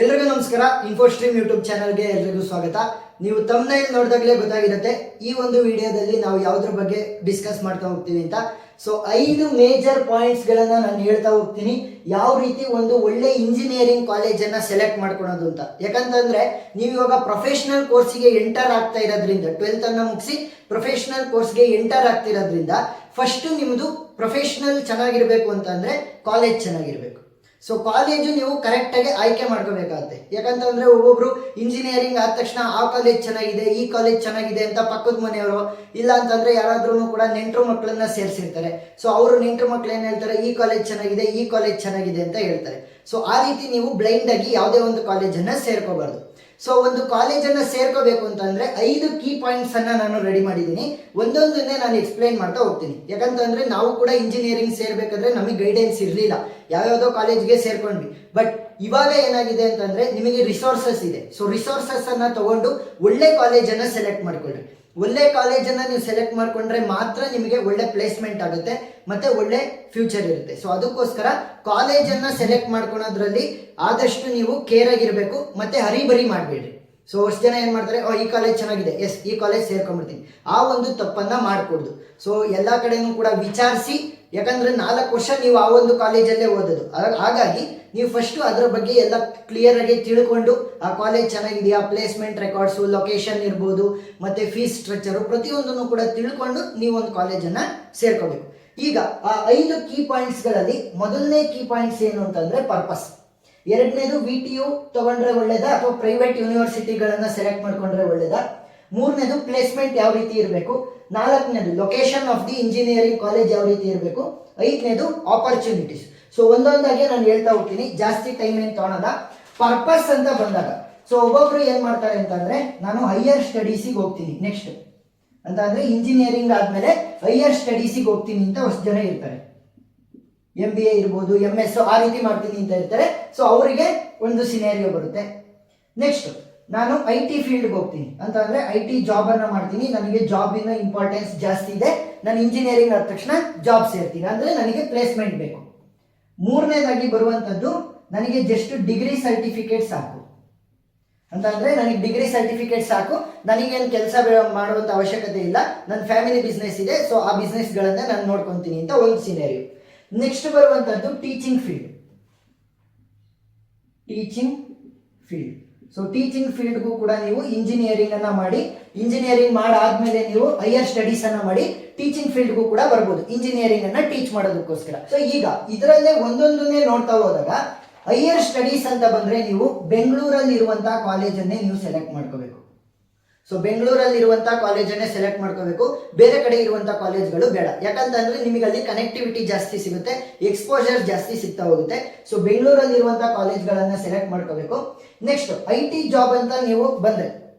ಎಲ್ರಿಗೂ ನಮಸ್ಕಾರ. ಇನ್ಫೋಸ್ಟ್ರೀಮ್ ಯೂಟ್ಯೂಬ್ ಚಾನಲ್ಗೆ ಎಲ್ರಿಗೂ ಸ್ವಾಗತ. ನೀವು ತಮ್ನೈಲ್ ನೋಡಿದಾಗಲೇ ಗೊತ್ತಾಗಿರುತ್ತೆ ಈ ಒಂದು ವಿಡಿಯೋದಲ್ಲಿ ನಾವು ಯಾವುದ್ರ ಬಗ್ಗೆ ಡಿಸ್ಕಸ್ ಮಾಡ್ತಾ ಹೋಗ್ತೀವಿ ಅಂತ. ಸೊ 5 ಮೇಜರ್ ಪಾಯಿಂಟ್ಸ್ ಗಳನ್ನ ನಾನು ಹೇಳ್ತಾ ಹೋಗ್ತೀನಿ, ಯಾವ ರೀತಿ ಒಂದು ಒಳ್ಳೆ ಇಂಜಿನಿಯರಿಂಗ್ ಕಾಲೇಜನ್ನು ಸೆಲೆಕ್ಟ್ ಮಾಡ್ಕೊಳೋದು ಅಂತ. ಯಾಕಂತಂದ್ರೆ ನೀವು ಇವಾಗ ಪ್ರೊಫೆಷನಲ್ ಕೋರ್ಸಿಗೆ ಎಂಟರ್ ಆಗ್ತಾ ಇರೋದ್ರಿಂದ, 12th ಅನ್ನ ಮುಗಿಸಿ ಪ್ರೊಫೆಷನಲ್ ಕೋರ್ಸ್ಗೆ ಎಂಟರ್ ಆಗ್ತಿರೋದ್ರಿಂದ ಫಸ್ಟ್ ನಿಮ್ಮದು ಪ್ರೊಫೆಷನಲ್ ಚೆನ್ನಾಗಿರ್ಬೇಕು ಅಂತಂದ್ರೆ ಕಾಲೇಜ್ ಚೆನ್ನಾಗಿರ್ಬೇಕು. ಸೊ ಕಾಲೇಜು ನೀವು ಕರೆಕ್ಟಾಗಿ ಆಯ್ಕೆ ಮಾಡ್ಕೋಬೇಕಾಗುತ್ತೆ. ಯಾಕಂತಂದ್ರೆ ಒಬ್ಬೊಬ್ರು ಇಂಜಿನಿಯರಿಂಗ್ ಆದ ತಕ್ಷಣ ಆ ಕಾಲೇಜ್ ಚೆನ್ನಾಗಿದೆ, ಈ ಕಾಲೇಜ್ ಚೆನ್ನಾಗಿದೆ ಅಂತ ಪಕ್ಕದ ಮನೆಯವರು, ಇಲ್ಲ ಅಂತಂದ್ರೆ ಯಾರಾದ್ರೂ ಕೂಡ ನೆಂಟರು ಮಕ್ಕಳನ್ನ ಸೇರಿಸಿರ್ತಾರೆ. ಸೊ ಅವರು ನೆಂಟರು ಮಕ್ಳು ಏನ್ ಹೇಳ್ತಾರೆ, ಈ ಕಾಲೇಜ್ ಚೆನ್ನಾಗಿದೆ, ಈ ಕಾಲೇಜ್ ಚೆನ್ನಾಗಿದೆ ಅಂತ ಹೇಳ್ತಾರೆ. ಸೊ ಆ ರೀತಿ ನೀವು ಬ್ಲೈಂಡ್ ಆಗಿ ಯಾವುದೇ ಒಂದು ಕಾಲೇಜನ್ನ ಸೇರ್ಕೋಬಾರ್ದು. ಸೊ ಒಂದು ಕಾಲೇಜನ್ನು ಸೇರ್ಕೋಬೇಕು ಅಂತಂದ್ರೆ 5 ಕೀ ಪಾಯಿಂಟ್ಸ್ ಅನ್ನ ನಾನು ರೆಡಿ ಮಾಡಿದ್ದೀನಿ. ಒಂದೊಂದನ್ನೇ ನಾನು ಎಕ್ಸ್ಪ್ಲೈನ್ ಮಾಡ್ತಾ ಹೋಗ್ತೀನಿ. ಯಾಕಂತಂದ್ರೆ ನಾವು ಕೂಡ ಇಂಜಿನಿಯರಿಂಗ್ ಸೇರ್ಬೇಕಾದ್ರೆ ನಮಗೆ ಗೈಡೆನ್ಸ್ ಇರಲಿಲ್ಲ, ಯಾವ್ಯಾವುದೋ ಕಾಲೇಜ್ಗೆ ಸೇರ್ಕೊಂಡ್ವಿ. ಬಟ್ ಇವಾಗ ಏನಾಗಿದೆ ಅಂತಂದ್ರೆ ನಿಮಗೆ ರಿಸೋರ್ಸಸ್ ಇದೆ. ಸೊ ರಿಸೋರ್ಸಸ್ ಅನ್ನ ತಗೊಂಡು ಒಳ್ಳೆ ಕಾಲೇಜನ್ನು ಸೆಲೆಕ್ಟ್ ಮಾಡ್ಕೊಳ್ರಿ. ಒಳ್ಳೆ ಕಾಲೇಜನ್ನು ನೀವು ಸೆಲೆಕ್ಟ್ ಮಾಡ್ಕೊಂಡ್ರೆ ಮಾತ್ರ ನಿಮಗೆ ಒಳ್ಳೆ ಪ್ಲೇಸ್ಮೆಂಟ್ ಆಗುತ್ತೆ ಮತ್ತೆ ಒಳ್ಳೆ ಫ್ಯೂಚರ್ ಇರುತ್ತೆ. ಸೊ ಅದಕ್ಕೋಸ್ಕರ ಕಾಲೇಜನ್ನು ಸೆಲೆಕ್ಟ್ ಮಾಡ್ಕೊಳೋದ್ರಲ್ಲಿ ಆದಷ್ಟು ನೀವು ಕೇರ್ ಆಗಿರ್ಬೇಕು, ಮತ್ತೆ ಹರಿಬರಿ ಮಾಡಬೇಡ್ರಿ. ಸೊ ಅಷ್ಟು ಜನ ಏನ್ ಮಾಡ್ತಾರೆ, ಈ ಕಾಲೇಜ್ ಚೆನ್ನಾಗಿದೆ, ಎಸ್ ಈ ಕಾಲೇಜ್ ಸೇರ್ಕೊಂಡ್ಬಿಡ್ತೀನಿ, ಆ ಒಂದು ತಪ್ಪನ್ನ ಮಾಡ್ಕೊಡ್ದು. ಸೊ ಎಲ್ಲಾ ಕಡೆನೂ ಕೂಡ ವಿಚಾರಿಸಿ, ಯಾಕಂದ್ರೆ 4 ವರ್ಷ ನೀವು ಆ ಒಂದು ಕಾಲೇಜಲ್ಲೇ ಓದೋದು. ಹಾಗಾಗಿ ನೀವು ಫಸ್ಟ್ ಅದರ ಬಗ್ಗೆ ಎಲ್ಲ ಕ್ಲಿಯರ್ ಆಗಿ ತಿಳ್ಕೊಂಡು ಆ ಕಾಲೇಜ್ ಚೆನ್ನಾಗಿದೆಯಾ, ಪ್ಲೇಸ್ಮೆಂಟ್ ರೆಕಾರ್ಡ್ಸು, ಲೊಕೇಶನ್ ಇರ್ಬೋದು, ಮತ್ತೆ ಫೀಸ್ ಸ್ಟ್ರಕ್ಚರು, ಪ್ರತಿಯೊಂದನ್ನು ಕೂಡ ತಿಳ್ಕೊಂಡು ನೀವು ಒಂದು ಕಾಲೇಜನ್ನ ಸೇರ್ಕೋಬೇಕು. ಈಗ ಆ 5 ಕೀ ಪಾಯಿಂಟ್ಸ್ಗಳಲ್ಲಿ ಮೊದಲನೇ ಕೀ ಪಾಯಿಂಟ್ಸ್ ಏನು ಅಂತಂದ್ರೆ ಪರ್ಪಸ್. ಎರಡನೇದು VTU ತಗೊಂಡ್ರೆ ಒಳ್ಳೇದಾ ಅಥವಾ ಪ್ರೈವೇಟ್ ಯೂನಿವರ್ಸಿಟಿಗಳನ್ನ ಸೆಲೆಕ್ಟ್ ಮಾಡ್ಕೊಂಡ್ರೆ ಒಳ್ಳೇದಾ. ಮೂರನೇದು ಪ್ಲೇಸ್ಮೆಂಟ್ ಯಾವ ರೀತಿ ಇರಬೇಕು. ನಾಲ್ಕನೇದು location of the engineering college ಯಾವ ರೀತಿ ಇರಬೇಕು. ಐದನೇದು ಆಪರ್ಚುನಿಟೀಸ್. ಸೊ ಒಂದೊಂದಾಗಿ ನಾನು ಹೇಳ್ತಾ ಹೋಗ್ತೀನಿ, ಜಾಸ್ತಿ ಟೈಮ್ ಏನು ತಗೊಳಲ್ಲ. ಪರ್ಪಸ್ ಅಂತ ಬಂದಾಗ, ಸೊ ಒಬ್ಬೊಬ್ರು ಏನ್ ಮಾಡ್ತಾರೆ ಅಂತಂದ್ರೆ, ನಾನು ಹೈಯರ್ ಸ್ಟಡೀಸಿಗೆ ಹೋಗ್ತೀನಿ ನೆಕ್ಸ್ಟ್ ಅಂತ ಅಂದ್ರೆ ಇಂಜಿನಿಯರಿಂಗ್ ಆದ್ಮೇಲೆ ಹೈಯರ್ ಸ್ಟಡೀಸಿಗೆ ಹೋಗ್ತೀನಿ ಅಂತ ಅಷ್ಟು ಜನ ಇರ್ತಾರೆ. MBA ಇರ್ಬೋದು, MS ಆ ರೀತಿ ಮಾಡ್ತೀನಿ ಅಂತ ಇರ್ತಾರೆ. ಸೊ ಅವರಿಗೆ ಒಂದು ಸಿನಾರಿಯೋ ಬರುತ್ತೆ. ನೆಕ್ಸ್ಟ್ ನಾನು IT ಫೀಲ್ಡ್ಗೆ ಹೋಗ್ತೀನಿ ಅಂತ ಅಂದ್ರೆ IT ಜಾಬ್ ಅನ್ನ ಮಾಡ್ತೀನಿ, ನನಗೆ ಜಾಬಿನ ಇಂಪಾರ್ಟೆನ್ಸ್ ಜಾಸ್ತಿ ಇದೆ, ನಾನು ಇಂಜಿನಿಯರಿಂಗ್ ಆದ ತಕ್ಷಣ ಜಾಬ್ ಸೇರ್ತೀನಿ ಅಂದ್ರೆ ನನಗೆ ಪ್ಲೇಸ್ಮೆಂಟ್ ಬೇಕು. ಮೂರನೇದಾಗಿ ಬರುವಂತದ್ದು, ನನಗೆ ಜಸ್ಟ್ ಡಿಗ್ರಿ ಸರ್ಟಿಫಿಕೇಟ್ ಸಾಕು ಅಂತ ಅಂದ್ರೆ ನನಗೆ ಡಿಗ್ರಿ ಸರ್ಟಿಫಿಕೇಟ್ ಸಾಕು, ನನಗೇನು ಕೆಲಸ ಮಾಡುವಂತ ಅವಶ್ಯಕತೆ ಇಲ್ಲ, ನನ್ನ ಫ್ಯಾಮಿಲಿ ಬಿಸ್ನೆಸ್ ಇದೆ, ಸೊ ಆ ಬಿಸ್ನೆಸ್ ಗಳನ್ನ ನಾನು ನೋಡ್ಕೊಂತೀನಿ ಅಂತ ಒಂದು ಸಿನಾರಿಯೋ. ನೆಕ್ಸ್ಟ್ ಬರುವಂತದ್ದು ಟೀಚಿಂಗ್ ಫೀಲ್ಡ್. ಸೊ ಟೀಚಿಂಗ್ ಫೀಲ್ಡ್ಗೂ ಕೂಡ ನೀವು ಇಂಜಿನಿಯರಿಂಗ್ ಅನ್ನ ಮಾಡಿ, ಇಂಜಿನಿಯರಿಂಗ್ ಮಾಡಾದ್ಮೇಲೆ ನೀವು ಹೈಯರ್ ಸ್ಟಡೀಸ್ ಅನ್ನ ಮಾಡಿ ಟೀಚಿಂಗ್ ಫೀಲ್ಡ್ಗೂ ಕೂಡ ಬರ್ಬೋದು, ಇಂಜಿನಿಯರಿಂಗ್ ಅನ್ನ ಟೀಚ್ ಮಾಡೋದಕ್ಕೋಸ್ಕರ. ಸೊ ಈಗ ಇದರಲ್ಲೇ ಒಂದೊಂದನ್ನೇ ನೋಡ್ತಾ ಹೋದಾಗ, ಹೈಯರ್ ಸ್ಟಡೀಸ್ ಅಂತ ಬಂದ್ರೆ ನೀವು ಬೆಂಗಳೂರಲ್ಲಿ ಇರುವಂತಹ ಕಾಲೇಜನ್ನೇ ನೀವು ಸೆಲೆಕ್ಟ್ ಮಾಡ್ಕೋಬೇಕು. ಸೊ ಬೆಂಗಳೂರಲ್ಲಿ ಇರುವಂತಹ ಕಾಲೇಜನ್ನೇ ಸೆಲೆಕ್ಟ್ ಮಾಡ್ಕೋಬೇಕು, ಬೇರೆ ಕಡೆ ಇರುವಂತಹ ಕಾಲೇಜ್ಗಳು ಬೇಡ. ಯಾಕಂತಂದ್ರೆ ನಿಮಗೆ ಅಲ್ಲಿ ಕನೆಕ್ಟಿವಿಟಿ ಜಾಸ್ತಿ ಸಿಗುತ್ತೆ, ಎಕ್ಸ್ಪೋಜರ್ ಜಾಸ್ತಿ ಸಿಗ್ತಾ ಹೋಗುತ್ತೆ. ಸೊ ಬೆಂಗಳೂರಲ್ಲಿ ಇರುವಂತಹ ಕಾಲೇಜ್ಗಳನ್ನ ಸೆಲೆಕ್ಟ್ ಮಾಡ್ಕೋಬೇಕು. ನೆಕ್ಸ್ಟ್ IT ಜಾಬ್ ಅಂತ ನೀವು ಬಂದ್ರೆ,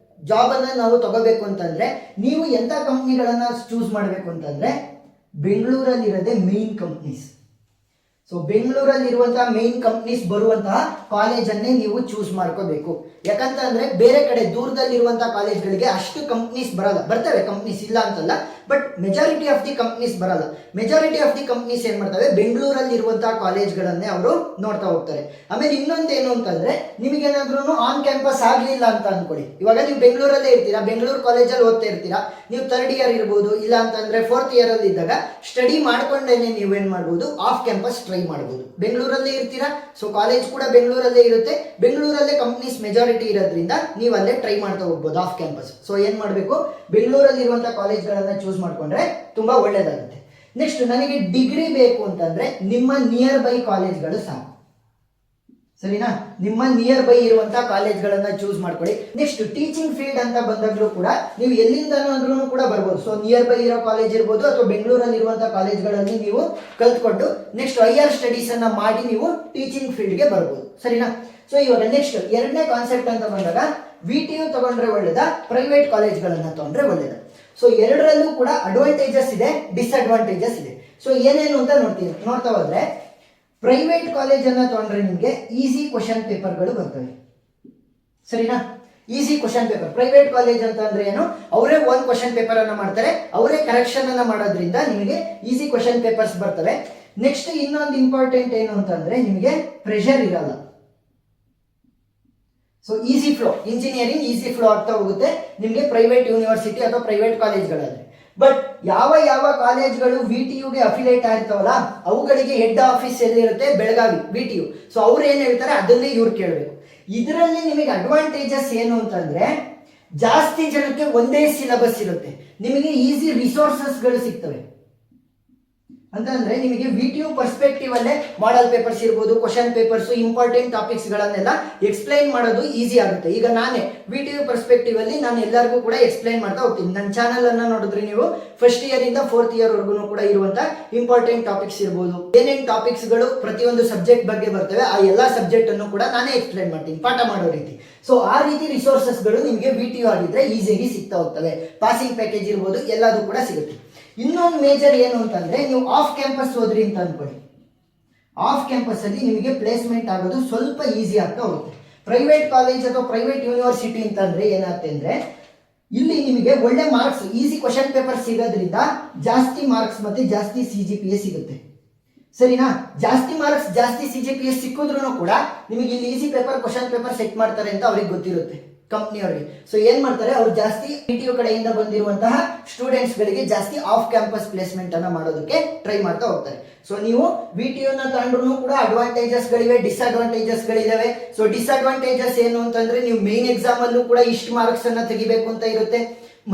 ಜಾಬ್ ಅನ್ನ ನಾವು ತಗೋಬೇಕು ಅಂತಂದ್ರೆ ನೀವು ಎಂತ ಕಂಪ್ನಿಗಳನ್ನ ಚೂಸ್ ಮಾಡಬೇಕು ಅಂತಂದ್ರೆ, ಬೆಂಗಳೂರಲ್ಲಿ ಇರೋದೇ ಮೇನ್ ಕಂಪ್ನೀಸ್. ಸೊ ಬೆಂಗಳೂರಲ್ಲಿ ಇರುವಂತಹ ಮೇನ್ ಕಂಪ್ನೀಸ್ ಬರುವಂತಹ ಕಾಲೇಜನ್ನೇ ನೀವು ಚೂಸ್ ಮಾಡ್ಕೋಬೇಕು. ಯಾಕಂತಂದ್ರೆ ಬೇರೆ ಕಡೆ ದೂರದಲ್ಲಿರುವಂತಹ ಕಾಲೇಜ್ಗಳಿಗೆ ಅಷ್ಟು ಕಂಪ್ನೀಸ್ ಬರಲ್ಲ. ಬರ್ತವೆ ಕಂಪ್ನೀಸ್, ಇಲ್ಲ ಅಂತಲ್ಲ, but majority of the companies ಬರಲ್ಲ. ಮೆಜಾರಿಟಿ ಆಫ್ ದಿ ಕಂಪ್ನೀಸ್ ಏನ್ ಮಾಡ್ತವೆ, ಬೆಂಗಳೂರಲ್ಲಿ ಇರುವಂತಹ ಕಾಲೇಜ್ಗಳನ್ನೇ ಅವರು ನೋಡ್ತಾ ಹೋಗ್ತಾರೆ. ಆಮೇಲೆ ಇನ್ನೊಂದೇನು ಅಂತಂದ್ರೆ, ನಿಮಗೇನಾದ್ರೂ ಆನ್ ಕ್ಯಾಂಪಸ್ ಆಗ್ಲಿಲ್ಲ ಅಂತ ಅನ್ಕೊಳ್ಳಿ, ಇವಾಗ ನೀವು ಬೆಂಗಳೂರಲ್ಲೇ ಇರ್ತೀರಾ, ಬೆಂಗಳೂರು ಕಾಲೇಜಲ್ಲಿ ಓದ್ತಾ ಇರ್ತೀರಾ, ನೀವು 3rd ಇಯರ್ ಇರ್ಬೋದು, ಇಲ್ಲ ಅಂತಂದ್ರೆ 4th ಇಯರ್ ಅಲ್ಲಿ ಇದ್ದಾಗ ಸ್ಟಡಿ ಮಾಡ್ಕೊಂಡೇನೆ ನೀವೇನ್ ಮಾಡ್ಬೋದು, ಆಫ್ ಕ್ಯಾಂಪಸ್ ಟ್ರೈ ಮಾಡಬಹುದು. ಬೆಂಗಳೂರಲ್ಲೇ ಇರ್ತೀರಾ, ಸೊ ಕಾಲೇಜ್ ಕೂಡ ಬೆಂಗಳೂರಲ್ಲೇ ಇರುತ್ತೆ, ಬೆಂಗಳೂರಲ್ಲೇ ಕಂಪ್ನೀಸ್ ಮೆಜಾರಿಟಿ ಇರೋದ್ರಿಂದ ನೀವು ಅಲ್ಲೇ ಟ್ರೈ ಮಾಡ್ತಾ ಹೋಗ್ಬೋದು ಆಫ್ ಕ್ಯಾಂಪಸ್. ಸೊ ಏನ್ ಮಾಡಬೇಕು, ಬೆಂಗಳೂರಲ್ಲಿ ಇರುವಂತಹ ಕಾಲೇಜ್ಗಳನ್ನ ಚೂಸ್ ಮಾಡ್ಕೊಂಡ್ರೆ ತುಂಬಾ ಒಳ್ಳೇದಾಗುತ್ತೆ. ನೆಕ್ಸ್ಟ್, ನನಗೆ ಡಿಗ್ರಿ ಬೇಕು ಅಂತಂದ್ರೆ ನಿಮ್ಮ ನಿಯರ್ ಬೈ ಕಾಲೇಜ್ಗಳು ಸಾಕು, ಸರಿನಾ? ನಿಮ್ಮ ನಿಯರ್ ಬೈ ಇರುವಂತಹ ಕಾಲೇಜ್ಗಳನ್ನ ಚೂಸ್ ಮಾಡ್ಕೊಳ್ಳಿ. ನೆಕ್ಸ್ಟ್, ಟೀಚಿಂಗ್ ಫೀಲ್ಡ್ ಅಂತ ಬಂದಾಗ್ಲೂ ಕೂಡ ನೀವು ಎಲ್ಲಿಂದನೂ ಅಂದ್ರೂ ಕೂಡ ಬರ್ಬೋದು. ಸೊ ನಿಯರ್ ಬೈ ಇರೋ ಕಾಲೇಜ್ ಇರ್ಬೋದು, ಅಥವಾ ಬೆಂಗಳೂರಲ್ಲಿ ಇರುವಂತಹ ಕಾಲೇಜ್ಗಳಲ್ಲಿ ನೀವು ಕಲ್ತ್ಕೊಂಡು ನೆಕ್ಸ್ಟ್ ಹೈಯರ್ ಸ್ಟಡೀಸ್ ಅನ್ನ ಮಾಡಿ ನೀವು ಟೀಚಿಂಗ್ ಫೀಲ್ಡ್ಗೆ ಬರ್ಬೋದು, ಸರಿನಾ? ಸೊ ಇವಾಗ ನೆಕ್ಸ್ಟ್ ಎರಡನೇ ಕಾನ್ಸೆಪ್ಟ್ ಅಂತ ಬಂದಾಗ, VTU ತಗೊಂಡ್ರೆ ಒಳ್ಳೇದಾ, ಪ್ರೈವೇಟ್ ಕಾಲೇಜ್ಗಳನ್ನ ತಗೊಂಡ್ರೆ ಒಳ್ಳೇದಾ? ಸೊ ಎರಡರಲ್ಲೂ ಕೂಡ ಅಡ್ವಾಂಟೇಜಸ್ ಇದೆ, ಡಿಸ್ಅಡ್ವಾಂಟೇಜಸ್ ಇದೆ. ಸೊ ಏನೇನು ಅಂತ ನೋಡ್ತಾ ಹೋದ್ರೆ, ಪ್ರೈವೇಟ್ ಕಾಲೇಜ್ ಅನ್ನ ತಗೊಂಡ್ರೆ ನಿಮಗೆ ಈಸಿ ಕ್ವಶನ್ ಪೇಪರ್ಗಳು ಬರ್ತವೆ, ಸರಿನಾ? Easy question paper. Private college ಅಂತ ಅಂದ್ರೆ ಏನು, ಅವರೇ ಒಂದು ಕ್ವಶನ್ ಪೇಪರ್ ಅನ್ನ ಮಾಡ್ತಾರೆ, ಅವರೇ ಕರೆಕ್ಷನ್ ಅನ್ನ ಮಾಡೋದ್ರಿಂದ ನಿಮಗೆ ಈಸಿ ಕ್ವಶನ್ ಪೇಪರ್ಸ್ ಬರ್ತವೆ. ನೆಕ್ಸ್ಟ್ ಇನ್ನೊಂದು ಇಂಪಾರ್ಟೆಂಟ್ ಏನು ಅಂತಂದ್ರೆ, ನಿಮಗೆ ಪ್ರೆಷರ್ ಇರಲ್ಲ. So easy flow, engineering easy flow ಆಗ್ತಾ ಹೋಗುತ್ತೆ ನಿಮಗೆ ಪ್ರೈವೇಟ್ ಯೂನಿವರ್ಸಿಟಿ ಅಥವಾ ಪ್ರೈವೇಟ್ ಕಾಲೇಜ್ಗಳಾದ್ರೆ. ಬಟ್ ಯಾವ ಯಾವ ಕಾಲೇಜ್ಗಳು VTUಗೆ ಅಫಿಲೇಟ್ ಆಗಿರ್ತಾವಲ್ಲ ಅವುಗಳಿಗೆ ಹೆಡ್ ಆಫೀಸ್ ಎಲ್ಲಿರುತ್ತೆ, ಬೆಳಗಾವಿ VTU. ಸೊ ಅವ್ರು ಏನ್ ಹೇಳ್ತಾರೆ ಅದನ್ನೇ ಇವ್ರು ಕೇಳಬೇಕು. ಇದರಲ್ಲಿ ನಿಮಗೆ ಅಡ್ವಾಂಟೇಜಸ್ ಏನು ಅಂತಂದ್ರೆ ಜಾಸ್ತಿ ಜನಕ್ಕೆ ಒಂದೇ ಸಿಲೆಬಸ್ ಇರುತ್ತೆ, ನಿಮಗೆ ಈಸಿ ರಿಸೋರ್ಸಸ್ಗಳು ಸಿಗ್ತವೆ. ಅಂತಂದ್ರೆ ನಿಮಗೆ VTU ಪರ್ಸ್ಪೆಕ್ಟಿವ್ ಅಲ್ಲೇ ಮಾಡಲ್ ಪೇಪರ್ಸ್ ಇರ್ಬೋದು, ಕ್ವಶನ್ ಪೇಪರ್ಸ್, ಇಂಪಾರ್ಟೆಂಟ್ ಟಾಪಿಕ್ಸ್ ಗಳನ್ನೆಲ್ಲ ಎಕ್ಸ್ಪ್ಲೈನ್ ಮಾಡೋದು ಈಸಿ ಆಗುತ್ತೆ. ಈಗ ನಾನೇ VTU ಪರ್ಸ್ಪೆಕ್ಟಿವ್ ಅಲ್ಲಿ ನಾನು ಎಲ್ಲರಿಗೂ ಕೂಡ ಎಕ್ಸ್ಪ್ಲೈನ್ ಮಾಡ್ತಾ ಹೋಗ್ತೀನಿ. ನನ್ನ ಚಾನಲ್ ಅನ್ನ ನೋಡಿದ್ರೆ ನೀವು ಫಸ್ಟ್ ಇಯರ್ ಇಂದ 4th ಇಯರ್ ವರೆಗೂ ಕೂಡ ಇರುವಂತ ಇಂಪಾರ್ಟೆಂಟ್ ಟಾಪಿಕ್ಸ್ ಇರ್ಬೋದು, ಏನೇನ್ ಟಾಪಿಕ್ಸ್ ಗಳು ಪ್ರತಿಯೊಂದು ಸಬ್ಜೆಕ್ಟ್ ಬಗ್ಗೆ ಬರ್ತವೆ ಆ ಎಲ್ಲಾ ಸಬ್ಜೆಕ್ಟ್ ಅನ್ನು ಕೂಡ ನಾನೇ ಎಕ್ಸ್ಪ್ಲೈನ್ ಮಾಡ್ತೀನಿ ಪಾಠ ಮಾಡೋ ರೀತಿ. ಸೊ ಆ ರೀತಿ ರಿಸೋರ್ಸಸ್ ಗಳು ನಿಮಗೆ VTU ಆಗಿದ್ರೆ ಈಸಿಯಾಗಿ ಸಿಗ್ತಾ ಹೋಗ್ತವೆ. ಪಾಸಿಂಗ್ ಪ್ಯಾಕೇಜ್ ಇರ್ಬೋದು ಎಲ್ಲದೂ ಕೂಡ ಸಿಗುತ್ತೆ. ಇನ್ನೊಂದು ಮೇಜರ್ ಏನು ಅಂತಂದ್ರೆ ನೀವು ಆಫ್ ಕ್ಯಾಂಪಸ್ ಹೋದ್ರಿ ಅಂತ ಅನ್ಕೊಳ್ಳಿ, ಆಫ್ ಕ್ಯಾಂಪಸ್ ಅಲ್ಲಿ ನಿಮಗೆ ಪ್ಲೇಸ್ಮೆಂಟ್ ಆಗೋದು ಸ್ವಲ್ಪ ಈಸಿ ಆಗ್ತಾ ಹೋಗುತ್ತೆ. ಪ್ರೈವೇಟ್ ಕಾಲೇಜ್ ಅಥವಾ ಪ್ರೈವೇಟ್ ಯೂನಿವರ್ಸಿಟಿ ಅಂತಂದ್ರೆ ಏನಾಗುತ್ತೆ ಅಂದ್ರೆ ಇಲ್ಲಿ ನಿಮಗೆ ಒಳ್ಳೆ ಮಾರ್ಕ್ಸ್, ಈಸಿ ಕ್ವಶನ್ ಪೇಪರ್ ಸಿಗೋದ್ರಿಂದ ಜಾಸ್ತಿ ಮಾರ್ಕ್ಸ್ ಮತ್ತೆ ಜಾಸ್ತಿ CGPA ಸಿಗುತ್ತೆ. ಸರಿನಾ? ಜಾಸ್ತಿ ಮಾರ್ಕ್ಸ್ ಜಾಸ್ತಿ CGPA ಸಿಕ್ಕಿದ್ರು ಕೂಡ ನಿಮಗೆ ಇಲ್ಲಿ easy paper question paper set ಮಾಡ್ತಾರೆ ಅಂತ ಅವ್ರಿಗೆ ಗೊತ್ತಿರುತ್ತೆ ಕಂಪ್ನಿಯವರಿಗೆ. ಸೊ ಏನ್ ಮಾಡ್ತಾರೆ, ಅವ್ರು ಜಾಸ್ತಿ VTU ಕಡೆಯಿಂದ ಬಂದಿರುವಂತಹ ಸ್ಟೂಡೆಂಟ್ಸ್ ಗಳಿಗೆ ಜಾಸ್ತಿ ಆಫ್ ಕ್ಯಾಂಪಸ್ ಪ್ಲೇಸ್ಮೆಂಟ್ ಅನ್ನ ಮಾಡೋದಕ್ಕೆ ಟ್ರೈ ಮಾಡ್ತಾ ಹೋಗ್ತಾರೆ. ಸೊ ನೀವು VTU ನ ತಗೊಂಡ್ರು ಕೂಡ ಅಡ್ವಾಂಟೇಜಸ್ ಗಳಿವೆ, ಡಿಸ್ಅಡ್ವಾಂಟೇಜಸ್ ಗಳಿದಾವೆ. ಸೊ ಡಿಸ್ಅಡ್ವಾಂಟೇಜಸ್ ಏನು ಅಂತಂದ್ರೆ ನೀವು ಮೇನ್ ಎಕ್ಸಾಮ್ ಅಲ್ಲೂ ಕೂಡ ಇಷ್ಟು ಮಾರ್ಕ್ಸ್ ಅನ್ನ ತೆಗಿಬೇಕು ಅಂತ ಇರುತ್ತೆ,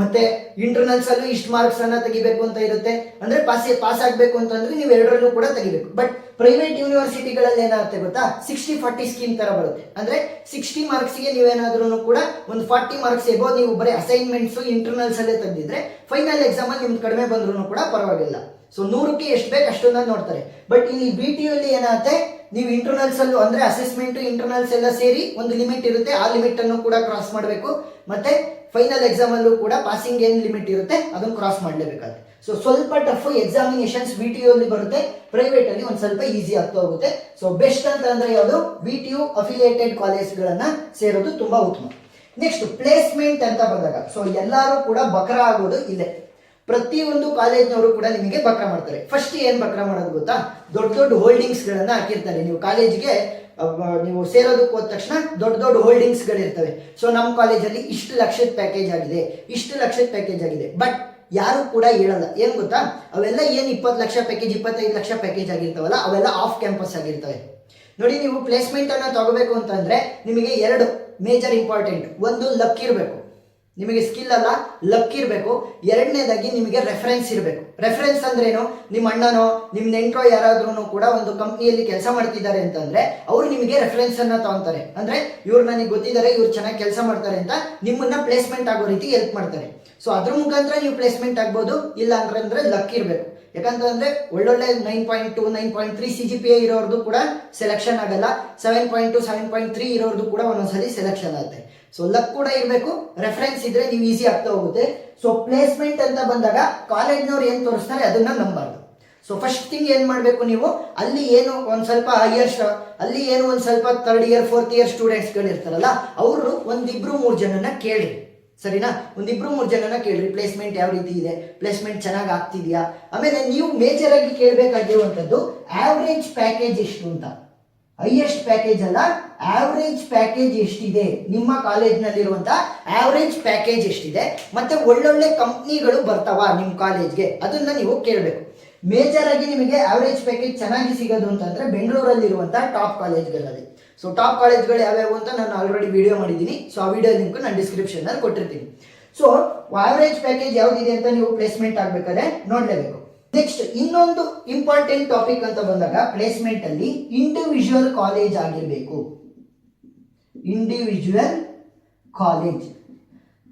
ಮತ್ತೆ ಇಂಟರ್ನಲ್ಸ್ ಅಲ್ಲೂ ಇಷ್ಟು ಮಾರ್ಕ್ಸ್ ಅನ್ನ ತೆಗಿಬೇಕು ಅಂತ ಇರುತ್ತೆ. ಅಂದ್ರೆ ಪಾಸ್ ಆಗ್ಬೇಕು ಅಂತಂದ್ರೆ ನೀವು ಎರಡರಲ್ಲೂ ಕೂಡ ತೆಗಿಬೇಕು. ಬಟ್ ಪ್ರೈವೇಟ್ ಯೂನಿವರ್ಸಿಟಿಗಳಲ್ಲಿ ಏನಾಗುತ್ತೆ ಗೊತ್ತಾ, 60-40 ಸ್ಕೀಮ್ ತರ ಬರುತ್ತೆ. ಅಂದ್ರೆ 60 ಮಾರ್ಕ್ಸ್ಗೆ ನೀವೇನಾದ್ರೂ ಕೂಡ ಒಂದು 40 ಮಾರ್ಕ್ಸ್ ಎಬೋ ನೀವು ಬರೀ ಅಸೈನ್ಮೆಂಟ್ಸ್ ಇಂಟರ್ನಲ್ಸ್ ಅಲ್ಲೇ ತೆಗೆದಿದ್ರೆ ಫೈನಲ್ ಎಕ್ಸಾಮ್ ಅಲ್ಲಿ ನಿಮ್ಗೆ ಕಡಿಮೆ ಬಂದ್ರು ಕೂಡ ಪರವಾಗಿಲ್ಲ. ಸೊ 100ಕ್ಕೆ ಎಷ್ಟು ಬೇಕು ಅಷ್ಟೊಂದು ನೋಡ್ತಾರೆ. ಬಟ್ ಇಲ್ಲಿ VTU ಅಲ್ಲಿ ಏನಾಗುತ್ತೆ, ನೀವು ಇಂಟರ್ನಲ್ಸ್ ಅಲ್ಲೂ ಅಂದ್ರೆ ಅಸೆಸ್ಮೆಂಟ್ ಇಂಟರ್ನಲ್ಸ್ ಎಲ್ಲ ಸೇರಿ ಒಂದು ಲಿಮಿಟ್ ಇರುತ್ತೆ, ಆ ಲಿಮಿಟ್ ಅನ್ನು ಕೂಡ ಕ್ರಾಸ್ ಮಾಡಬೇಕು. ಮತ್ತೆ ಫೈನಲ್ ಎಕ್ಸಾಮ್ ಅಲ್ಲೂ ಕೂಡ ಪಾಸಿಂಗ್ ಏನ್ ಲಿಮಿಟ್ ಇರುತ್ತೆ ಅದನ್ನು ಕ್ರಾಸ್ ಮಾಡಲೇಬೇಕಾಗುತ್ತೆ. ಸೊ ಸ್ವಲ್ಪ ಟಫ್ ಎಕ್ಸಾಮಿನೇಷನ್ಸ್ VTU ಅಲ್ಲಿ ಬರುತ್ತೆ, ಪ್ರೈವೇಟ್ ಅಲ್ಲಿ ಒಂದ್ ಸ್ವಲ್ಪ ಈಸಿ ಆಗ್ತಾ ಹೋಗುತ್ತೆ. ಸೊ ಬೆಸ್ಟ್ ಅಂತ ಅಂದ್ರೆ ಯಾವುದು, VTU ಅಫಿಲಿಯೇಟೆಡ್ ಕಾಲೇಜ್ಗಳನ್ನ ಸೇರೋದು ತುಂಬಾ ಉತ್ತಮ. ನೆಕ್ಸ್ಟ್ ಪ್ಲೇಸ್ಮೆಂಟ್ ಅಂತ ಬಂದಾಗ ಸೊ ಎಲ್ಲರೂ ಕೂಡ ಬಕ್ರ ಆಗೋದು ಇಲ್ಲೇ. ಪ್ರತಿಯೊಂದು ಕಾಲೇಜ್ನವರು ಕೂಡ ನಿಮಗೆ ಬಕ್ರ ಮಾಡ್ತಾರೆ. ಫಸ್ಟ್ ಏನ್ ಬಕ್ರ ಮಾಡೋದು ಗೊತ್ತಾ, ದೊಡ್ಡ ದೊಡ್ಡ ಹೋಲ್ಡಿಂಗ್ಸ್ ಗಳನ್ನ ಹಾಕಿರ್ತಾರೆ. ನೀವು ಕಾಲೇಜ್ಗೆ ನೀವು ಸೇರೋದಕ್ಕೆ ಹೋದ ತಕ್ಷಣ ದೊಡ್ಡ ದೊಡ್ಡ ಹೋಲ್ಡಿಂಗ್ಸ್ ಗಳಿರ್ತವೆ. ಸೊ ನಮ್ಮ ಕಾಲೇಜಲ್ಲಿ ಇಷ್ಟು ಲಕ್ಷದ ಪ್ಯಾಕೇಜ್ ಆಗಿದೆ, ಇಷ್ಟು ಲಕ್ಷದ ಪ್ಯಾಕೇಜ್ ಆಗಿದೆ. ಬಟ್ ಯಾರು ಕೂಡ ಹೇಳಲ್ಲ. ಏನ್ ಗೊತ್ತಾ, ಅವೆಲ್ಲ ಏನ್ 20 ಲಕ್ಷ ಪ್ಯಾಕೇಜ್ 25 ಲಕ್ಷ ಪ್ಯಾಕೇಜ್ ಆಗಿರ್ತಾವಲ್ಲ ಅವೆಲ್ಲ ಆಫ್ ಕ್ಯಾಂಪಸ್ ಆಗಿರ್ತವೆ. ನೋಡಿ, ನೀವು ಪ್ಲೇಸ್ಮೆಂಟ್ ಅನ್ನ ತಗೋಬೇಕು ಅಂತಂದ್ರೆ ನಿಮಗೆ ಎರಡು ಮೇಜರ್ ಇಂಪಾರ್ಟೆಂಟ್. ಒಂದು ಲಕ್ ಇರಬೇಕು, ನಿಮಗೆ ಸ್ಕಿಲ್ ಅಲ್ಲ ಲಕ್ ಇರಬೇಕು. ಎರಡನೇದಾಗಿ ನಿಮಗೆ ರೆಫರೆನ್ಸ್ ಇರಬೇಕು. ರೆಫರೆನ್ಸ್ ಅಂದ್ರೆ ಏನು, ನಿಮ್ಮ ಅಣ್ಣನೋ ನಿಮ್ಮ ನೆಂಟರೋ ಯಾರಾದ್ರೂ ಕೂಡ ಒಂದು ಕಂಪ್ನಿಯಲ್ಲಿ ಕೆಲಸ ಮಾಡ್ತಿದ್ದಾರೆ ಅಂತಂದ್ರೆ ಅವರು ನಿಮಗೆ ರೆಫರೆನ್ಸ್ ಅನ್ನ ತಗೊಂತಾರೆ. ಅಂದ್ರೆ ಇವ್ರು ನನಗೆ ಗೊತ್ತಿದ್ದಾರೆ, ಇವ್ರು ಚೆನ್ನಾಗಿ ಕೆಲಸ ಮಾಡ್ತಾರೆ ಅಂತ ನಿಮ್ಮನ್ನ ಪ್ಲೇಸ್ಮೆಂಟ್ ಆಗೋ ರೀತಿ ಹೆಲ್ಪ್ ಮಾಡ್ತಾರೆ. ಸೊ ಅದ್ರ ಮುಖಾಂತರ ನೀವು ಪ್ಲೇಸ್ಮೆಂಟ್ ಆಗ್ಬೋದು. ಇಲ್ಲ ಅಂದ್ರೆ ಲಕ್ ಇರಬೇಕು. ಯಾಕಂತಂದ್ರೆ ಒಳ್ಳೊಳ್ಳೆ 9.2 9.3 CGPA ಇರೋರ್ದು ಕೂಡ ಸೆಲೆಕ್ಷನ್ ಆಗಲ್ಲ, 7.2 7.3 ಇರೋರ್ದು ಕೂಡ ಒಂದೊಂದ್ಸಲಿ ಸೆಲೆಕ್ಷನ್ ಆಗುತ್ತೆ. ಸೊ ಲಕ್ ಕೂಡ ಇರಬೇಕು, ರೆಫರೆನ್ಸ್ ಇದ್ರೆ ನೀವು ಈಸಿ ಆಗ್ತಾ ಹೋಗುತ್ತೆ. ಸೊ ಪ್ಲೇಸ್ಮೆಂಟ್ ಅಂತ ಬಂದಾಗ ಕಾಲೇಜ್ನವ್ರು ಏನ್ ತೋರಿಸ್ತಾರೆ ಅದನ್ನ ನಂಬಾರ್ದು. ಸೊ ಫಸ್ಟ್ ಥಿಂಗ್ ಏನ್ ಮಾಡ್ಬೇಕು, ನೀವು ಅಲ್ಲಿ ಏನು ಒಂದ್ ಸ್ವಲ್ಪ ಅಲ್ಲಿ ಏನು ಒಂದ್ ಸ್ವಲ್ಪ 3rd year 4th year students ಗಳು ಇರ್ತಾರಲ್ಲ ಅವರು ಒಂದಿಬ್ರು 3 ಜನನ ಕೇಳ್ರಿ. ಸರಿನಾ? ಒಂದಿಬ್ರು 3 ಜನನ ಕೇಳ್ರಿ, ಪ್ಲೇಸ್ಮೆಂಟ್ ಯಾವ ರೀತಿ ಇದೆ, ಪ್ಲೇಸ್ಮೆಂಟ್ ಚೆನ್ನಾಗಿ ಆಗ್ತಿದ್ಯಾ. ಆಮೇಲೆ ನೀವು ಮೇಜರ್ ಆಗಿ ಕೇಳಬೇಕಾಗಿರುವಂತದ್ದು ಆವರೇಜ್ ಪ್ಯಾಕೇಜ್ ಎಷ್ಟು ಅಂತ. ಹೈಯೆಸ್ಟ್ ಪ್ಯಾಕೇಜ್ ಅಲ್ಲ, ಆವರೇಜ್ ಪ್ಯಾಕೇಜ್ ಎಷ್ಟಿದೆ, ನಿಮ್ಮ ಕಾಲೇಜ್ನಲ್ಲಿರುವಂತ ಆವರೇಜ್ ಪ್ಯಾಕೇಜ್ ಎಷ್ಟಿದೆ, ಮತ್ತೆ ಒಳ್ಳೊಳ್ಳೆ ಕಂಪ್ನಿಗಳು ಬರ್ತಾವ ನಿಮ್ಮ ಕಾಲೇಜ್ಗೆ, ಅದನ್ನ ನೀವು ಕೇಳಬೇಕು. ಮೇಜರ್ ಆಗಿ ನಿಮಗೆ ಆವರೇಜ್ ಪ್ಯಾಕೇಜ್ ಚೆನ್ನಾಗಿ ಸಿಗೋದು ಅಂತಂದ್ರೆ ಬೆಂಗಳೂರಲ್ಲಿರುವಂತ ಟಾಪ್ ಕಾಲೇಜ್ಗಳಲ್ಲಿ. ಸೊ ಟಾಪ್ ಕಾಲೇಜ್ಗಳು ಯಾವ್ಯಾವು ಅಂತ ನಾನು ಆಲ್ರೆಡಿ ವಿಡಿಯೋ ಮಾಡಿದ್ದೀನಿ. ಸೊ ಆ ವಿಡಿಯೋ ಲಿಂಕ್ ನಾನು ಡಿಸ್ಕ್ರಿಪ್ಷನ್ ಅಲ್ಲಿ ಕೊಟ್ಟಿರ್ತೀನಿ. ಸೊ ಆವರೇಜ್ ಪ್ಯಾಕೇಜ್ ಯಾವ್ದಿದೆ ಅಂತ ನೀವು ಪ್ಲೇಸ್ಮೆಂಟ್ ಆಗ್ಬೇಕಾದ್ರೆ ನೋಡ್ಲೇಬೇಕು. ನೆಕ್ಸ್ಟ್ ಇನ್ನೊಂದು ಇಂಪಾರ್ಟೆಂಟ್ ಟಾಪಿಕ್ ಅಂತ ಬಂದಾಗ ಪ್ಲೇಸ್ಮೆಂಟ್ ಅಲ್ಲಿ ಇಂಡಿವಿಜುವಲ್ ಕಾಲೇಜ್ ಆಗಿರ್ಬೇಕು. ಇಂಡಿವಿಜುವಲ್ ಕಾಲೇಜ್,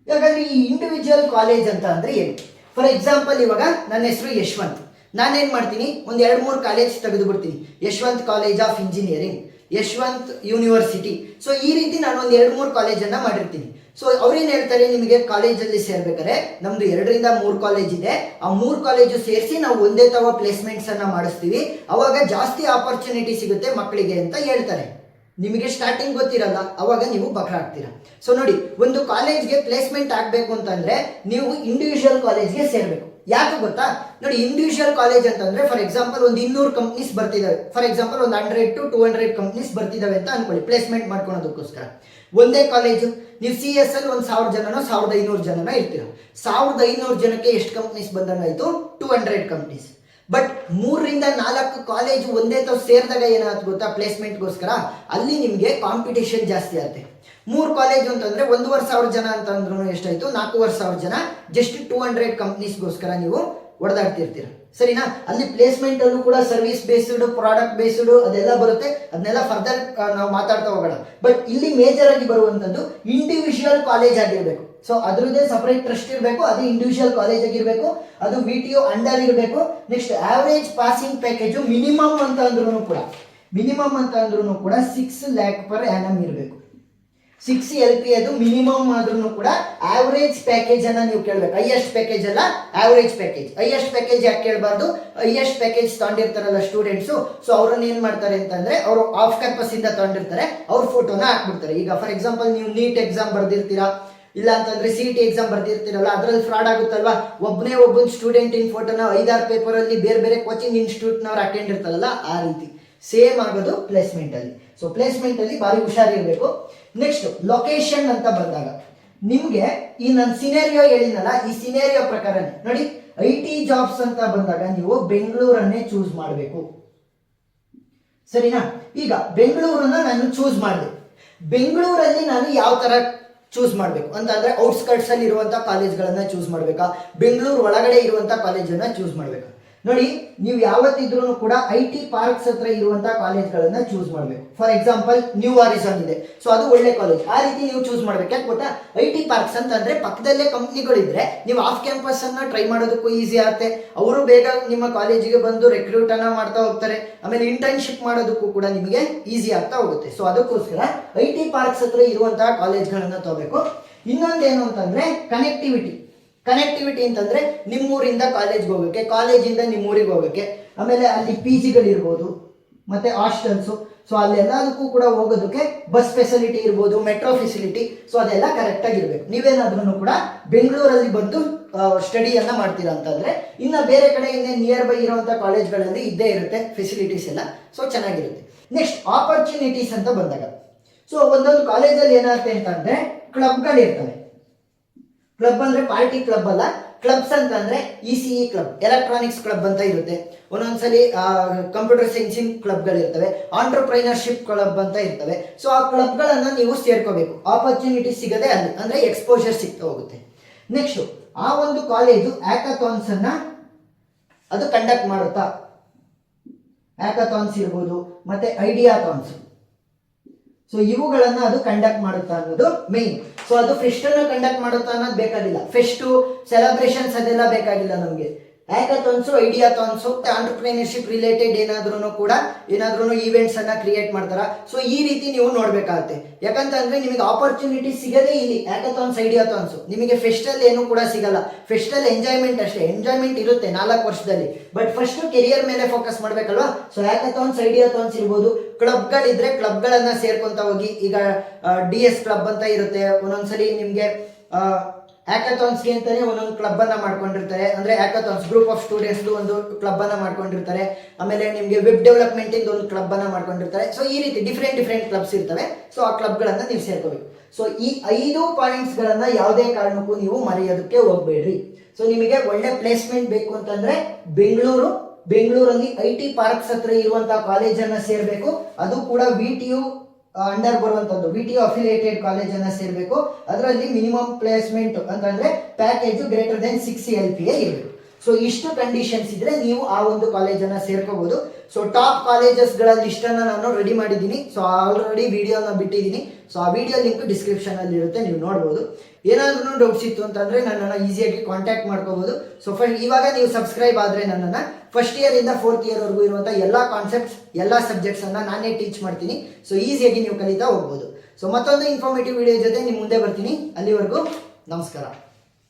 ಯಾಕಂದ್ರೆ ಈ ಇಂಡಿವಿಜುವಲ್ ಕಾಲೇಜ್ ಅಂತ ಅಂದ್ರೆ ಏನು? ಫಾರ್ ಎಕ್ಸಾಂಪಲ್, ಇವಾಗ ನನ್ನ ಹೆಸರು ಯಶವಂತ್, ನಾನೇನ್ ಮಾಡ್ತೀನಿ, ಒಂದ್ 2-3 ಕಾಲೇಜ್ ತೆಗೆದು ಬಿಡ್ತೀನಿ. Yashwant college of engineering, Yashwant university. So ಈ ರೀತಿ ನಾನು ಒಂದ್ 2-3 ಕಾಲೇಜನ್ನ ಮಾಡಿರ್ತೀನಿ. ಸೊ ಅವ್ರೇನ್ ಹೇಳ್ತಾರೆ, ನಿಮಗೆ ಕಾಲೇಜಲ್ಲಿ ಸೇರ್ಬೇಕಾದ್ರೆ ನಮ್ದು 2ರಿಂದ 3 ಕಾಲೇಜ್ ಇದೆ, ಆ 3 ಕಾಲೇಜು ಸೇರಿಸಿ ನಾವು ಒಂದೇ ತವ ಪ್ಲೇಸ್ಮೆಂಟ್ಸ್ ಅನ್ನ ಮಾಡಿಸ್ತೀವಿ, ಅವಾಗ ಜಾಸ್ತಿ ಆಪರ್ಚುನಿಟಿ ಸಿಗುತ್ತೆ ಮಕ್ಕಳಿಗೆ ಅಂತ ಹೇಳ್ತಾರೆ. ನಿಮಗೆ ಸ್ಟಾರ್ಟಿಂಗ್ ಗೊತ್ತಿರಲ್ಲ, ಅವಾಗ ನೀವು ಬಕ್ರ ಆಗ್ತೀರಾ. ಸೊ ನೋಡಿ, ಒಂದು ಕಾಲೇಜ್ಗೆ ಪ್ಲೇಸ್ಮೆಂಟ್ ಆಗ್ಬೇಕು ಅಂತಂದ್ರೆ ನೀವು ಇಂಡಿವಿಜುವಲ್ ಕಾಲೇಜ್ಗೆ ಸೇರ್ಬೇಕು. ಯಾಕೆ ಗೊತ್ತಾ ನೋಡಿ, ಇಂಡಿವಿಜುವಲ್ ಕಾಲೇಜ್ ಅಂತಂದ್ರೆ ಫಾರ್ ಎಕ್ಸಾಂಪಲ್ ಒಂದು 200 ಕಂಪ್ನೀಸ್ ಬರ್ತಿದಾವೆ, ಫಾರ್ ಎಕ್ಸಾಂಪಲ್ ಒಂದು 100 to 200 ಕಂಪ್ನೀಸ್ ಬರ್ತಿದಾವೆ ಅಂತ ಅನ್ಕೊಳ್ಳಿ, ಪ್ಲೇಸ್ಮೆಂಟ್ ಮಾಡ್ಕೊಳೋದಕ್ಕೋಸ್ಕರ. ಒಂದೇ ಕಾಲೇಜು, ನೀವು CS ಅಲ್ಲಿ ಒಂದು 1000 ಜನನೋ 1500 ಜನನೋ ಇರ್ತೀರ. 1500 ಜನಕ್ಕೆ ಎಷ್ಟು ಕಂಪ್ನೀಸ್ ಬಂದಂಗಾಯ್ತು? 200 ಕಂಪ್ನೀಸ್. ಬಟ್ 3 ರಿಂದ 4 ಕಾಲೇಜ್ ಒಂದೇ ತಾವು ಸೇರಿದಾಗ ಏನಾಗುತ್ತೆ ಗೊತ್ತಾ, ಪ್ಲೇಸ್ಮೆಂಟ್ಗೋಸ್ಕರ ಅಲ್ಲಿ ನಿಮಗೆ ಕಾಂಪಿಟೇಷನ್ ಜಾಸ್ತಿ ಆಗುತ್ತೆ. 3 ಕಾಲೇಜು ಅಂತಂದ್ರೆ 1,500 ಜನ ಅಂತ ಅಂದ್ರೂ ಎಷ್ಟಾಯ್ತು? 4,500 ಜನ ಜಸ್ಟ್ 200 ಕಂಪ್ನೀಸ್ಗೋಸ್ಕರ ನೀವು ಹೊಡೆದಾಡ್ತಿರ್ತೀರ, ಸರಿನಾ? ಅಲ್ಲಿ ಪ್ಲೇಸ್ಮೆಂಟ್ ಅಲ್ಲೂ ಕೂಡ ಸರ್ವಿಸ್ ಬೇಸ್ಡ್, ಪ್ರಾಡಕ್ಟ್ ಬೇಸ್ಡ್ ಅದೆಲ್ಲ ಬರುತ್ತೆ, ಅದನ್ನೆಲ್ಲ ಫರ್ದರ್ ನಾವು ಮಾತಾಡ್ತಾ ಹೋಗೋಣ. ಬಟ್ ಇಲ್ಲಿ ಮೇಜರ್ ಆಗಿ ಬರುವಂತದ್ದು ಇಂಡಿವಿಜುವಲ್ ಕಾಲೇಜ್ ಆಗಿರ್ಬೇಕು. ಸೊ ಅದ್ರದ್ದೇ ಸಪರೇಟ್ ಟ್ರಸ್ಟ್ ಇರಬೇಕು, ಅದು ಇಂಡಿವಿಜುವಲ್ ಕಾಲೇಜ್ ಆಗಿರ್ಬೇಕು, ಅದು VTO ಅಂಡರ್ ಇರಬೇಕು. Next average passing package minimum ಅಂತ ಅಂದ್ರೂ ಕೂಡ 6 lakh per annum ಇರಬೇಕು. 6 LP ಅದು ಮಿನಿಮಮ್ ಆದ್ರೂ ಕೂಡ ಆವರೇಜ್ ಪ್ಯಾಕೇಜ್ ಅನ್ನ ನೀವು ಕೇಳಬೇಕು. ಹೈಯೆಸ್ಟ್ ಪ್ಯಾಕೇಜ್ ಅಲ್ಲ, ಆವರೇಜ್ ಪ್ಯಾಕೇಜ್. ಹೈಯೆಸ್ಟ್ ಪ್ಯಾಕೇಜ್ ಯಾಕೆ ಕೇಳಬಾರ್ದು? ಹೈಯೆಸ್ಟ್ ಪ್ಯಾಕೇಜ್ ತಗೊಂಡಿರ್ತಾರಲ್ಲ ಸ್ಟೂಡೆಂಟ್ಸ್, ಸೊ ಅವ್ರನ್ನ ಏನ್ ಮಾಡ್ತಾರೆ ಅಂತಂದ್ರೆ ಅವರು ಆಫ್ ಕ್ಯಾಂಪಸ್ ಇಂದ ತಗೊಂಡಿರ್ತಾರೆ, ಅವ್ರ ಫೋಟೋನ ಹಾಕ್ಬಿಡ್ತಾರೆ. ಈಗ ಫಾರ್ ಎಕ್ಸಾಂಪಲ್ ನೀವು ನೀಟ್ ಎಕ್ಸಾಮ್ ಬರ್ದಿರ್ತೀರಾ, ಇಲ್ಲ ಅಂತಂದ್ರೆ CET ಎಕ್ಸಾಮ್ ಬರ್ದಿರ್ತೀರಲ್ಲ, ಅದ್ರಲ್ಲಿ ಫ್ರಾಡ್ ಆಗುತ್ತಲ್ವಾ? ಒಬ್ಬನ ಸ್ಟೂಡೆಂಟ್ ಇನ್ ಫೋಟೋನ 5-6 ಪೇಪರ್ ಅಲ್ಲಿ ಬೇರೆ ಬೇರೆ ಕೋಚಿಂಗ್ ಇನ್ಸ್ಟಿಟ್ಯೂಟ್ ನವ್ರು ಹಾಕೊಂಡಿರ್ತಾರಲ್ಲ, ಆ ರೀತಿ ಸೇಮ್ ಆಗೋದು ಪ್ಲೇಸ್ಮೆಂಟ್ ಅಲ್ಲಿ. ಸೊ ಪ್ಲೇಸ್ಮೆಂಟ್ ಅಲ್ಲಿ ಬಾರಿ ಹುಷಾರಿರ್ಬೇಕು. ನೆಕ್ಸ್ಟ್ ಲೊಕೇಶನ್ ಅಂತ ಬಂದಾಗ ನಿಮ್ಗೆ ಈ ನನ್ನ ಸಿನೇರಿಯೋ ಹೇಳಿನಲ್ಲ, ಈ ಸಿನೇರಿಯೋ ಪ್ರಕಾರ ನೋಡಿ, IT ಜಾಬ್ಸ್ ಅಂತ ಬಂದಾಗ ನೀವು ಬೆಂಗಳೂರನ್ನೇ ಚೂಸ್ ಮಾಡಬೇಕು, ಸರಿನಾ? ಈಗ ಬೆಂಗಳೂರನ್ನ ನಾನು ಚೂಸ್ ಮಾಡಿದೆ. ಬೆಂಗಳೂರಲ್ಲಿ ನಾನು ಯಾವ ತರ ಚೂಸ್ ಮಾಡಬೇಕು ಅಂತಂದ್ರೆ ಔಟ್ಸ್ಕರ್ಟ್ಸ್ ಅಲ್ಲಿ ಇರುವಂತ ಕಾಲೇಜ್ಗಳನ್ನ ಚೂಸ್ ಮಾಡಬೇಕಾ, ಬೆಂಗಳೂರು ಒಳಗಡೆ ಇರುವಂತ ಕಾಲೇಜನ್ನ ಚೂಸ್ ಮಾಡಬೇಕಾ? ನೋಡಿ, ನೀವು ಯಾವತ್ತಿದ್ರೂ ಕೂಡ IT ಪಾರ್ಕ್ಸ್ ಹತ್ರ ಇರುವಂತಹ ಕಾಲೇಜ್ಗಳನ್ನ ಚೂಸ್ ಮಾಡಬೇಕು. ಫಾರ್ ಎಕ್ಸಾಂಪಲ್ ನ್ಯೂ ಹಾರಿಸಾನ್ ಇದೆ, ಸೊ ಅದು ಒಳ್ಳೆ ಕಾಲೇಜ್, ಆ ರೀತಿ ನೀವು ಚೂಸ್ ಮಾಡ್ಬೇಕು. ಯಾಕೆ ಗೊತ್ತಾ? IT ಪಾರ್ಕ್ಸ್ ಅಂತಂದ್ರೆ ಪಕ್ಕದಲ್ಲೇ ಕಂಪ್ನಿಗಳಿದ್ರೆ ನೀವು ಆಫ್ ಕ್ಯಾಂಪಸ್ ಅನ್ನ ಟ್ರೈ ಮಾಡೋದಕ್ಕೂ ಈಸಿ ಆಗುತ್ತೆ, ಅವರು ಬೇಗ ನಿಮ್ಮ ಕಾಲೇಜಿಗೆ ಬಂದು ರೆಕ್ರೂಟ್ ಅನ್ನ ಮಾಡ್ತಾ ಹೋಗ್ತಾರೆ, ಆಮೇಲೆ ಇಂಟರ್ನ್ಶಿಪ್ ಮಾಡೋದಕ್ಕೂ ಕೂಡ ನಿಮಗೆ ಈಸಿ ಆಗ್ತಾ ಹೋಗುತ್ತೆ. ಸೊ ಅದಕ್ಕೋಸ್ಕರ IT ಪಾರ್ಕ್ಸ್ ಹತ್ರ ಇರುವಂತಹ ಕಾಲೇಜ್ಗಳನ್ನ ತಗೋಬೇಕು. ಇನ್ನೊಂದೇನು ಅಂತಂದ್ರೆ ಕನೆಕ್ಟಿವಿಟಿ ಅಂತಂದ್ರೆ ನಿಮ್ಮೂರಿಂದ ಕಾಲೇಜ್ಗೆ ಹೋಗೋಕ್ಕೆ, ಕಾಲೇಜಿಂದ ನಿಮ್ಮೂರಿಗೆ ಹೋಗೋಕ್ಕೆ, ಆಮೇಲೆ ಅಲ್ಲಿ PGಗಳಿರ್ಬೋದು ಮತ್ತೆ ಹಾಸ್ಟೆಲ್ಸು, ಸೊ ಅಲ್ಲೆಲ್ಲದಕ್ಕೂ ಕೂಡ ಹೋಗೋದಕ್ಕೆ ಬಸ್ ಫೆಸಿಲಿಟಿ ಇರ್ಬೋದು, ಮೆಟ್ರೋ ಫೆಸಿಲಿಟಿ, ಸೊ ಅದೆಲ್ಲ ಕರೆಕ್ಟ್ ಆಗಿರ್ಬೇಕು. ನೀವೇನಾದ್ರೂ ಕೂಡ ಬೆಂಗಳೂರಲ್ಲಿ ಬಂದು ಸ್ಟಡಿಯನ್ನ ಮಾಡ್ತೀರಾ ಅಂತಂದ್ರೆ ಇನ್ನ ಬೇರೆ ಕಡೆ ನಿಯರ್ ಬೈ ಇರುವಂತಹ ಕಾಲೇಜ್ಗಳಲ್ಲಿ ಇದ್ದೇ ಇರುತ್ತೆ ಫೆಸಿಲಿಟೀಸ್ ಎಲ್ಲ, ಸೊ ಚೆನ್ನಾಗಿರುತ್ತೆ. ನೆಕ್ಸ್ಟ್ ಆಪರ್ಚುನಿಟೀಸ್ ಅಂತ ಬಂದಾಗ, ಸೊ ಒಂದೊಂದು ಕಾಲೇಜಲ್ಲಿ ಏನಾಗುತ್ತೆ ಅಂತಂದ್ರೆ ಕ್ಲಬ್ಗಳಿರ್ತವೆ. ಕ್ಲಬ್ ಅಂದ್ರೆ ಪಾರ್ಟಿ ಕ್ಲಬ್ ಅಲ್ಲ, ಕ್ಲಬ್ಸ್ ಅಂತಂದ್ರೆ ECE ಕ್ಲಬ್, ಎಲೆಕ್ಟ್ರಾನಿಕ್ಸ್ ಕ್ಲಬ್ ಅಂತ ಇರುತ್ತೆ, ಒಂದೊಂದ್ಸಲಿ ಕಂಪ್ಯೂಟರ್ ಸೈನ್ಸಿಂಗ್ ಕ್ಲಬ್ಗಳಿರ್ತವೆ, ಆಂಟರ್ಪ್ರೈನರ್ಶಿಪ್ ಕ್ಲಬ್ ಅಂತ ಇರ್ತವೆ. ಸೊ ಆ ಕ್ಲಬ್ಗಳನ್ನ ನೀವು ಸೇರ್ಕೋಬೇಕು, ಆಪರ್ಚುನಿಟಿ ಸಿಗದೆ ಅಲ್ಲಿ ಅಂದ್ರೆ ಎಕ್ಸ್ಪೋಜರ್ ಸಿಗ್ತಾ ಹೋಗುತ್ತೆ. ನೆಕ್ಸ್ಟ್ ಆ ಒಂದು ಕಾಲೇಜು ಹ್ಯಾಕಥಾನ್ಸ್ ಅನ್ನ ಅದು ಕಂಡಕ್ಟ್ ಮಾಡುತ್ತಾ, ಹ್ಯಾಕಥಾನ್ಸ್ ಇರ್ಬೋದು ಮತ್ತೆ ಐಡಿಯಾಥಾನ್ಸ್, ಸೊ ಇವುಗಳನ್ನ ಅದು ಕಂಡಕ್ಟ್ ಮಾಡುತ್ತಾ ಅನ್ನೋದು ಮೇನ್. ಸೊ ಅದು ಫೆಸ್ಟ್ ಅನ್ನು ಕಂಡಕ್ಟ್ ಮಾಡುತ್ತಾ ಅನ್ನೋದು ಬೇಕಾಗಿಲ್ಲ, ಫೆಸ್ಟ್ ಸೆಲೆಬ್ರೇಷನ್ಸ್ ಅದೆಲ್ಲ ಬೇಕಾಗಿಲ್ಲ ನಮಗೆ. ಹ್ಯಾಕಥಾನ್ಸ್, ಐಡಿಯಾಥಾನ್ಸ್, ಆಂಟರ್ಪ್ರಿನರ್ಶಿಪ್ ರಿಲೇಟೆಡ್ ಏನಾದ್ರೂ ಈವೆಂಟ್ಸ್ ಅನ್ನ ಕ್ರಿಯೇಟ್ ಮಾಡ್ತಾರ. ಸೊ ಈ ರೀತಿ ನೀವು ನೋಡ್ಬೇಕಾಗತ್ತೆ. ಯಾಕಂತಂದ್ರೆ ನಿಮಗೆ ಆಪರ್ಚುನಿಟಿ ಸಿಗದೆ ಇಲ್ಲಿ ಹ್ಯಾಕಥಾನ್ಸ್, ಐಡಿಯಾಥಾನ್ಸ್, ನಿಮಗೆ ಫೆಸ್ಟ್ ಅಲ್ಲಿ ಏನು ಕೂಡ ಸಿಗಲ್ಲ. ಫೆಸ್ಟ್ ಅಲ್ಲಿ ಎಂಜಾಯ್ಮೆಂಟ್ ಅಷ್ಟೇ, ಎಂಜಾಯ್ಮೆಂಟ್ ಇರುತ್ತೆ 4 ವರ್ಷದಲ್ಲಿ, ಬಟ್ ಫಸ್ಟ್ ಕೆರಿಯರ್ ಮೇಲೆ ಫೋಕಸ್ ಮಾಡ್ಬೇಕಲ್ವಾ. ಸೊ ಹ್ಯಾಕಥಾನ್ಸ್, ಐಡಿಯಾಥಾನ್ಸ್ ಇರ್ಬೋದು, ಕ್ಲಬ್ಗಳಿದ್ರೆ ಕ್ಲಬ್ಗಳನ್ನ ಸೇರ್ಕೊಂತ ಹೋಗಿ. ಈಗ DS ಕ್ಲಬ್ ಅಂತ ಇರುತ್ತೆ, ಒಂದೊಂದ್ಸಲಿ ನಿಮ್ಗೆ ಹ್ಯಾಕಥಾನ್ಸ್ಗೆ ಅಂತಾನೆ ಒಂದೊಂದು ಕ್ಲಬ್ ಅನ್ನ ಮಾಡ್ಕೊಂಡಿರ್ತಾರೆ, ಅಂದ್ರೆ ಹ್ಯಾಕಥಾನ್ಸ್ ಗ್ರೂಪ್ ಆಫ್ ಸ್ಟೂಡೆಂಟ್ಸ್ ಒಂದು ಕ್ಲಬ್ ಅನ್ನ ಮಾಡ್ಕೊಂಡಿರ್ತಾರೆ, ಆಮೇಲೆ ನಿಮ್ಗೆ ವೆಬ್ ಡೆವಲಪ್ಮೆಂಟ್ ಇಂದ ಒಂದು ಕ್ಲಬ್ ಅನ್ನ ಮಾಡ್ಕೊಂಡಿರ್ತಾರೆ. ಸೊ ಈ ರೀತಿ ಡಿಫ್ರೆಂಟ್ ಕ್ಲಬ್ಸ್ ಇರ್ತವೆ. ಸೊ ಆ ಕ್ಲಬ್ಗಳನ್ನ ನೀವು ಸೇರ್ಕೋಬೇಕು. ಸೊ ಈ 5 ಪಾಯಿಂಟ್ಸ್ ಗಳನ್ನ ಯಾವುದೇ ಕಾರಣಕ್ಕೂ ನೀವು ಮರೆಯೋದಕ್ಕೆ ಹೋಗ್ಬೇಡ್ರಿ. ಸೊ ನಿಮಗೆ ಒಳ್ಳೆ ಪ್ಲೇಸ್ಮೆಂಟ್ ಬೇಕು ಅಂತಂದ್ರೆ ಬೆಂಗಳೂರಲ್ಲಿ IT ಪಾರ್ಕ್ಸ್ ಹತ್ರ ಇರುವಂತಹ ಕಾಲೇಜನ್ನ ಸೇರ್ಬೇಕು, ಅದು ಕೂಡ VTO ಅಂಡರ್ ಬರುವಂತದ್ದು, VTO ಅಫಿಲಿಯೇಟೆಡ್ ಕಾಲೇಜ್ ಅನ್ನ ಸೇರ್ಬೇಕು. ಅದರಲ್ಲಿ ಮಿನಿಮಮ್ ಪ್ಲೇಸ್ಮೆಂಟ್ ಅಂತಂದ್ರೆ ಪ್ಯಾಕೇಜ್ ಗ್ರೇಟರ್ ದೆನ್ 6 LPA ಇರಬೇಕು. ಸೊ ಇಷ್ಟು ಕಂಡೀಷನ್ಸ್ ಇದ್ರೆ ನೀವು ಆ ಒಂದು ಕಾಲೇಜನ್ನ ಸೇರ್ಕೋಬಹುದು. ಸೊ ಟಾಪ್ ಕಾಲೇಜಸ್ ಗಳ ಲಿಸ್ಟ್ ಅನ್ನ ನಾನು ರೆಡಿ ಮಾಡಿದ್ದೀನಿ. ಸೊ ಆಲ್ರೆಡಿ ವಿಡಿಯೋನ ಬಿಟ್ಟಿದ್ದೀನಿ. ಸೊ ಆ ವಿಡಿಯೋ ಲಿಂಕ್ ಡಿಸ್ಕ್ರಿಪ್ಷನ್ ಅಲ್ಲಿ ಇರುತ್ತೆ, ನೀವು ನೋಡ್ಬೋದು. ಏನಾದ್ರೂ ಡೌಟ್ಸ್ ಇತ್ತು ಅಂತಂದ್ರೆ ನನ್ನನ್ನು ಈಸಿಯಾಗಿ ಕಾಂಟ್ಯಾಕ್ಟ್ ಮಾಡ್ಕೋಬಹುದು. ಸೊ ಇವಾಗ ನೀವು ಸಬ್ಸ್ಕ್ರೈಬ್ ಆದ್ರೆ ನನ್ನನ್ನು ಫಸ್ಟ್ ಇಯರ್ ಇಂದ 4th ಇಯರ್ ವರೆಗೂ ಇರುವಂತಹ ಎಲ್ಲಾ ಕಾನ್ಸೆಪ್ಟ್ಸ್, ಎಲ್ಲಾ ಸಬ್ಜೆಕ್ಟ್ಸ್ ಅನ್ನ ನಾನೇ ಟೀಚ್ ಮಾಡ್ತೀನಿ. ಸೊ ಈಸಿಯಾಗಿ ನೀವು ಕಲಿತಾ ಹೋಗ್ಬೋದು. ಸೊ ಮತ್ತೊಂದು ಇನ್ಫಾರ್ಮೇಟಿವ್ ವಿಡಿಯೋ ಜೊತೆ ನಿಮ್ಮ ಮುಂದೆ ಬರ್ತೀನಿ. ಅಲ್ಲಿವರೆಗೂ ನಮಸ್ಕಾರ.